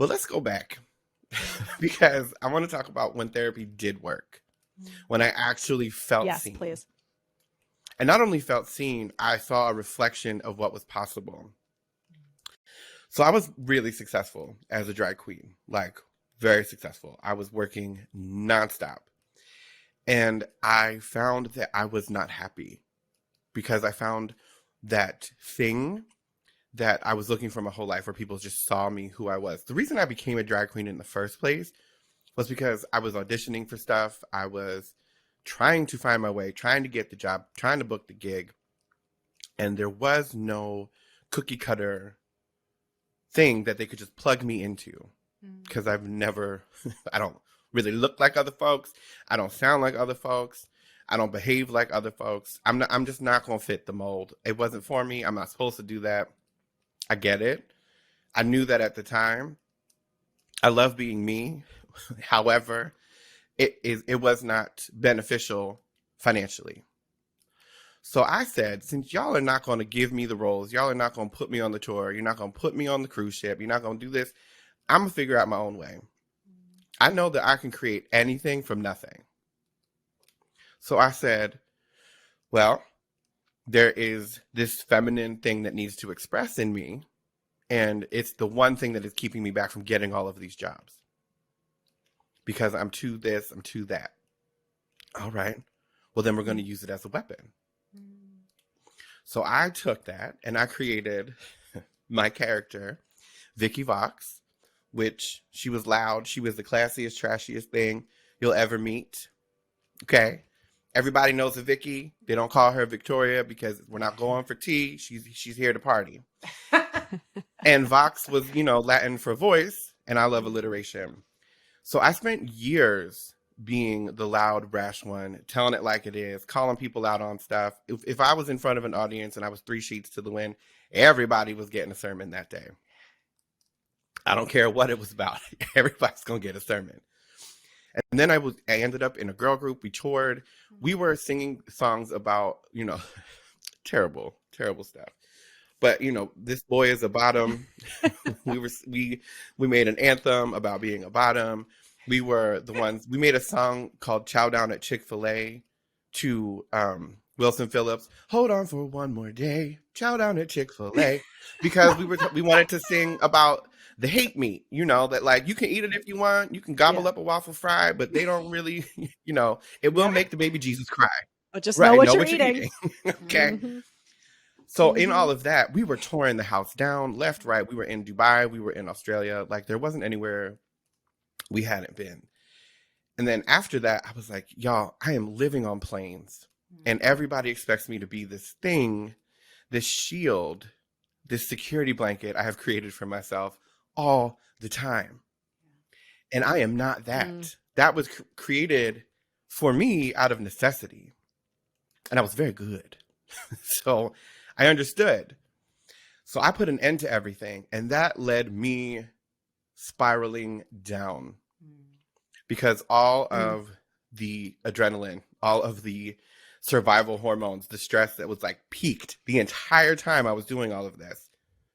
Well, let's go back because I want to talk about when therapy did work, when I actually felt Yes, seen. please. And not only felt seen, I saw a reflection of what was possible. So I was really successful as a drag queen, like very successful. I was working nonstop. And I found that I was not happy because I found that thing that I was looking for my whole life where people just saw me who I was. The reason I became a drag queen in the first place was because I was auditioning for stuff. I was trying to find my way, trying to get the job, trying to book the gig. And there was no cookie cutter thing that they could just plug me into because I've never, I don't really look like other folks. I don't sound like other folks. I don't behave like other folks. I'm just not going to fit the mold. It wasn't for me. I'm not supposed to do that. I get it. I knew that at the time. I love being me. However, it was not beneficial financially. So I said, since y'all are not going to give me the roles, y'all are not going to put me on the tour, you're not going to put me on the cruise ship, you're not going to do this, I'm going to figure out my own way. I know that I can create anything from nothing. So I said, well, there is this feminine thing that needs to express in me, and it's the one thing that is keeping me back from getting all of these jobs. Because I'm too this, I'm too that. All right. Well, then we're going to use it as a weapon. So I took that and I created my character, Vicky Vox, which she was loud. She was the classiest, trashiest thing you'll ever meet. Okay. Everybody knows a Vicky. They don't call her Victoria because we're not going for tea. She's here to party. And Vox was, Latin for voice, and I love alliteration. So I spent years being the loud, brash one, telling it like it is, calling people out on stuff. If I was in front of an audience and I was 3 sheets to the wind, everybody was getting a sermon that day. I don't care what it was about. Everybody's gonna get a sermon. And then I ended up in a girl group. We toured. We were singing songs about, terrible, terrible stuff. But this boy is a bottom. We made an anthem about being a bottom. We were the ones. We made a song called "Chow Down at Chick-fil-A" to Wilson Phillips. Hold on for one more day. Chow down at Chick-fil-A, because we wanted to sing about the hate meat. That like you can eat it if you want. You can gobble up a waffle fry, but they don't really. It will make the baby Jesus cry. But just know Right? what Know you're what you're eating. eating. Okay. Mm-hmm. So in Mm-hmm. all of that, we were touring the house down, left, right. We were in Dubai, we were in Australia. Like there wasn't anywhere we hadn't been. And then after that, I was like, y'all, I am living on planes. And everybody expects me to be this thing, this shield, this security blanket I have created for myself all the time. And I am not that. That was created for me out of necessity. And I was very good. So I understood. So I put an end to everything, and that led me spiraling down because all of the adrenaline, all of the survival hormones, the stress that was like peaked the entire time I was doing all of this.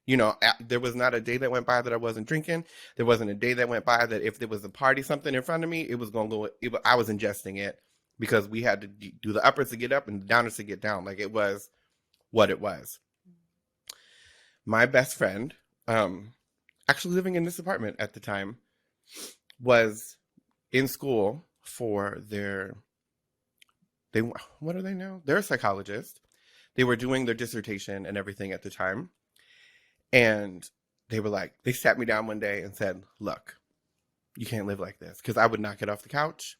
There was not a day that went by that I wasn't drinking. There wasn't a day that went by that if there was a party, something in front of me, it was going to go, I was ingesting it because we had to do the uppers to get up and the downers to get down. Like it was what it was. My best friend, actually living in this apartment at the time, was in school for they what are they now? They're a psychologist. They were doing their dissertation and everything at the time. And they sat me down one day and said, look, you can't live like this. Because I would not get off the couch.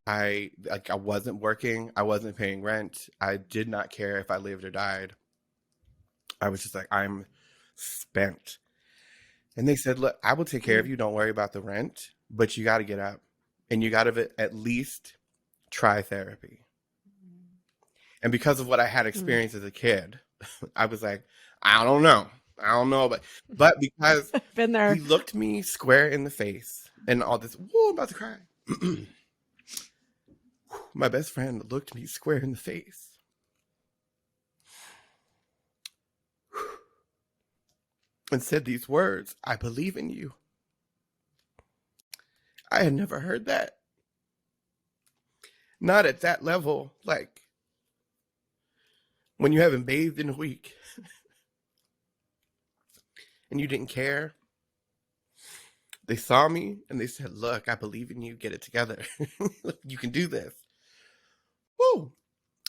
I wasn't working. I wasn't paying rent. I did not care if I lived or died. I was just like, I'm spent. And they said, look, I will take care of you. Don't worry about the rent, but you got to get up and you got to at least try therapy. And because of what I had experienced as a kid, I was like, I don't know. But because Been there. he looked me square in the face and all this, whoa, I'm about to cry. My best friend looked me square in the face. and said these words, "I believe in you." I had never heard that. Not at that level. Like, when you haven't bathed in a week and you didn't care. They saw me and they said, "Look, I believe in you. Get it together. You can do this." Woo.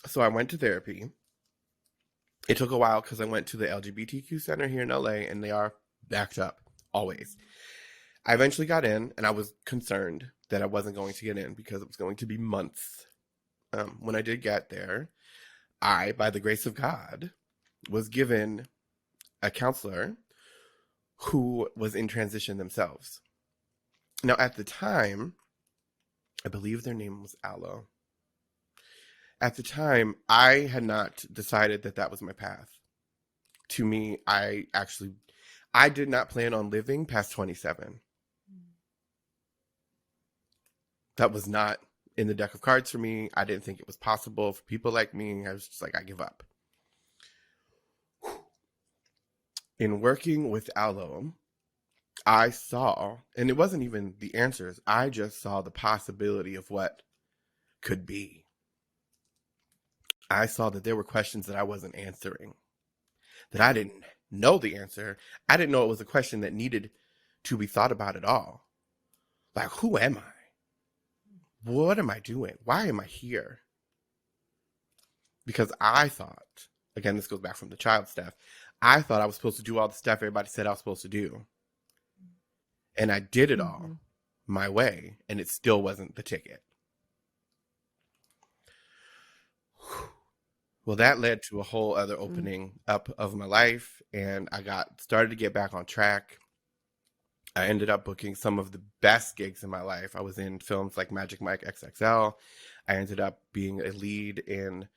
So I went to therapy. It took a while because I went to the LGBTQ center here in LA and they are backed up always. I eventually got in and I was concerned that I wasn't going to get in because it was going to be months. When I did get there, I, by the grace of God, was given a counselor who was in transition themselves. Now, at the time, I believe their name was Aloe. At the time, I had not decided that that was my path. To me, I did not plan on living past 27. That was not in the deck of cards for me. I didn't think it was possible for people like me. I was just like, I give up. In working with Aloe, I saw, and it wasn't even the answers, I just saw the possibility of what could be. I saw that there were questions that I wasn't answering, that I didn't know the answer. I didn't know it was a question that needed to be thought about at all. Like, who am I? What am I doing? Why am I here? Because I thought, again, this goes back from the child stuff, I thought I was supposed to do all the stuff everybody said I was supposed to do. And I did it all my way, and it still wasn't the ticket. Well, that led to a whole other opening up of my life, and I started to get back on track. I ended up booking some of the best gigs in my life. I was in films like Magic Mike XXL. I ended up being a lead in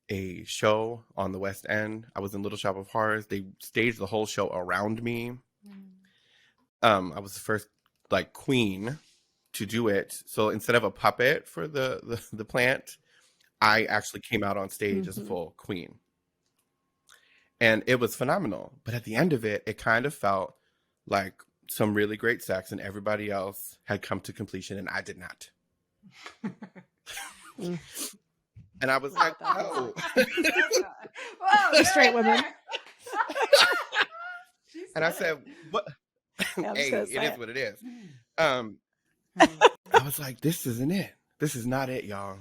a show on the West End. I was in Little Shop of Horrors. They staged the whole show around me. I was the first like queen to do it. So instead of a puppet for the plant, I actually came out on stage as a full queen. And it was phenomenal. But at the end of it, it kind of felt like some really great sex and everybody else had come to completion and I did not. And I was like, oh. Whoa, straight women. And I said, what? Yeah, hey, it is what it is. I was like, this isn't it. This is not it, y'all.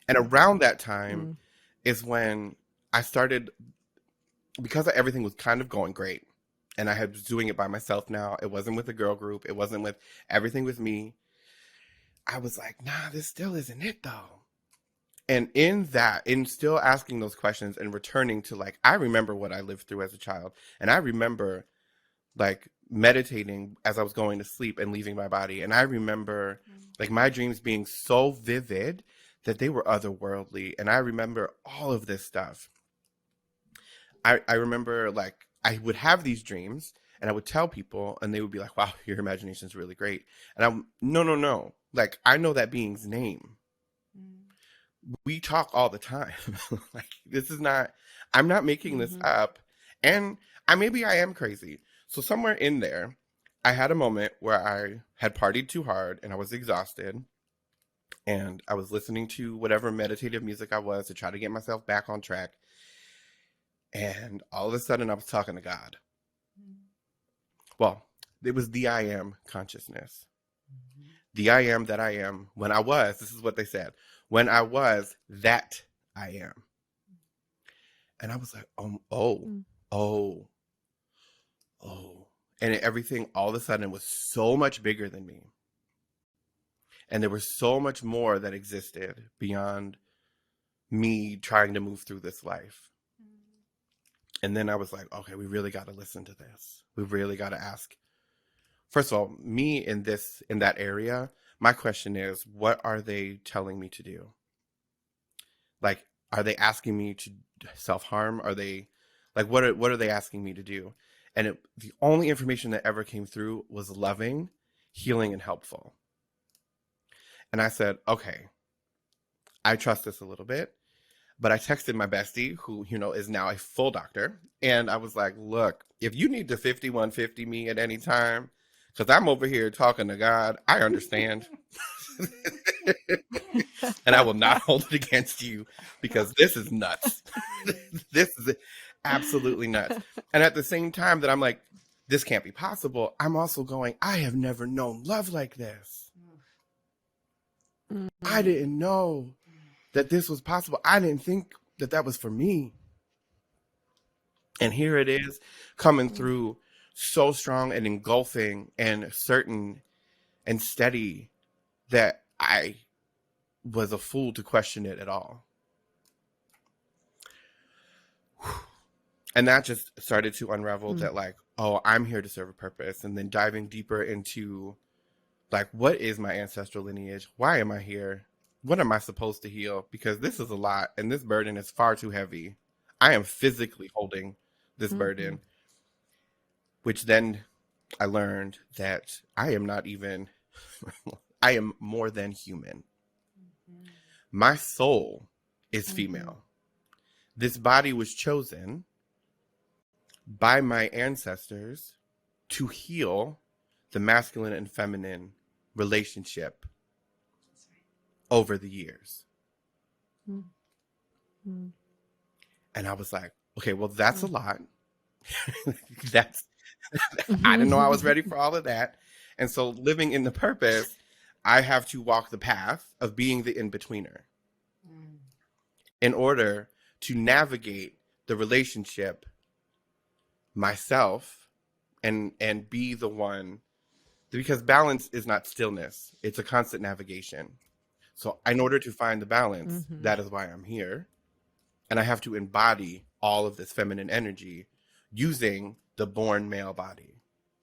And around that time is when I started, because everything was kind of going great, and I was doing it by myself now. It wasn't with a girl group. It wasn't with everything with me. I was like, nah, this still isn't it, though. And in still asking those questions and returning to, like, I remember what I lived through as a child. And I remember, like, meditating as I was going to sleep and leaving my body. And I remember, like, my dreams being so vivid that they were otherworldly. And I remember all of this stuff. I remember, like, I would have these dreams and I would tell people and they would be like, wow, your imagination is really great. And I'm, no. Like, I know that being's name. We talk all the time. Like, this is not, I'm not making this up. And maybe I am crazy. So somewhere in there, I had a moment where I had partied too hard and I was exhausted. And I was listening to whatever meditative music I was to try to get myself back on track. And all of a sudden I was talking to God. Well, it was the I am consciousness. The I am that I am when I was, this is what they said, when I was that I am. And I was like, oh. And everything all of a sudden was so much bigger than me. And there was so much more that existed beyond me trying to move through this life. And then I was like, okay, we really got to listen to this. We really got to ask. First of all, me in that area, my question is, what are they telling me to do? Like, are they asking me to self-harm? Are they, like, what are they asking me to do? And the only information that ever came through was loving, healing, and helpful. And I said, okay, I trust this a little bit. But I texted my bestie, who, is now a full doctor. And I was like, look, if you need to 5150 me at any time, because I'm over here talking to God, I understand. And I will not hold it against you because this is nuts. This is absolutely nuts. And at the same time that I'm like, this can't be possible, I'm also going, I have never known love like this. I didn't know that this was possible. I didn't think that that was for me. And here it is coming through so strong and engulfing and certain and steady that I was a fool to question it at all. And that just started to unravel that, like, oh, I'm here to serve a purpose. And then diving deeper into, like, what is my ancestral lineage? Why am I here? What am I supposed to heal? Because this is a lot and this burden is far too heavy. I am physically holding this burden, which then I learned that I am not even, I am more than human. My soul is female. This body was chosen by my ancestors to heal the masculine and feminine relationship over the years. And I was like, okay, well, that's a lot. That's, I didn't know I was ready for all of that. And so living in the purpose, I have to walk the path of being the in-betweener in order to navigate the relationship myself and be the one, because balance is not stillness. It's a constant navigation. So in order to find the balance, that is why I'm here. And I have to embody all of this feminine energy using the born male body.